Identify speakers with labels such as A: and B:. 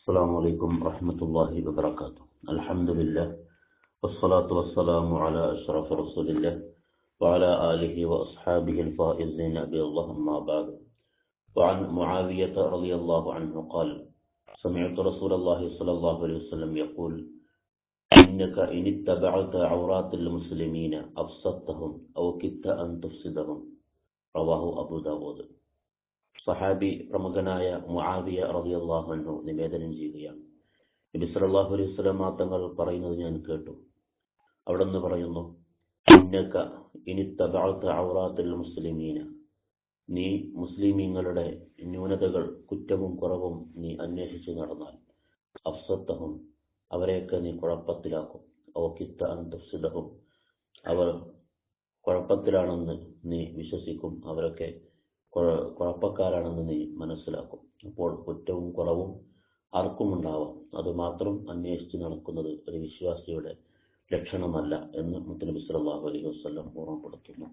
A: السلام عليكم ورحمة الله وبركاته. الحمد لله والصلاة والسلام على أشرف رسول الله وعلى آله وأصحابه الفائزين بالله أما بعد. وعن معاوية رضي الله عنه قال: سمعت رسول الله صلى الله عليه وسلم يقول: إنك إن اتبعت عورات المسلمين أفسدتهم أو كدت أن تفسدهم. റവാഹു അബൂ ദാവൂദ്. സഹാബി പ്രമുഖനായ മുആവിയ റളിയല്ലാഹു അൻഹു നിവേദനം ചെയ്യുകയാണ്, നബി സല്ലല്ലാഹു അലൈഹി വസല്ലം തങ്ങൾ പറയുന്നത് ഞാൻ കേട്ടു. അവിടുന്ന് പറയുന്നു: ഇന്നക ഇനിത്തബഅത ഔറാത്തുൽ മുസ്ലിമീന, നീ മുസ്ലിമീങ്ങളുടെ ന്യൂനതകൾ, കുറ്റവും കുറവും നീ അന്വേഷിച്ചു നടന്നാൽ, അഫ്സത്തഹും, അവരെയൊക്കെ നീ കുഴപ്പത്തിലാക്കും, ഔ കിത്ത അൻ തുഫ്സിദഹും, അവർ കുഴപ്പത്തിലാണെന്ന് നീ വിശ്വസിക്കും, അവരൊക്കെ കുഴപ്പക്കാരാണെന്ന് നീ മനസ്സിലാക്കും. അപ്പോൾ കുറ്റവും കുറവും ആർക്കും ഉണ്ടാവാം, അതുമാത്രം അന്വേഷിച്ച് നടക്കുന്നത് ഒരു വിശ്വാസിയുടെ ലക്ഷണമല്ല എന്ന് മുത്തനബി സല്ലല്ലാഹു അലൈഹി വസല്ലം ഓർമ്മപ്പെടുത്തുന്നു.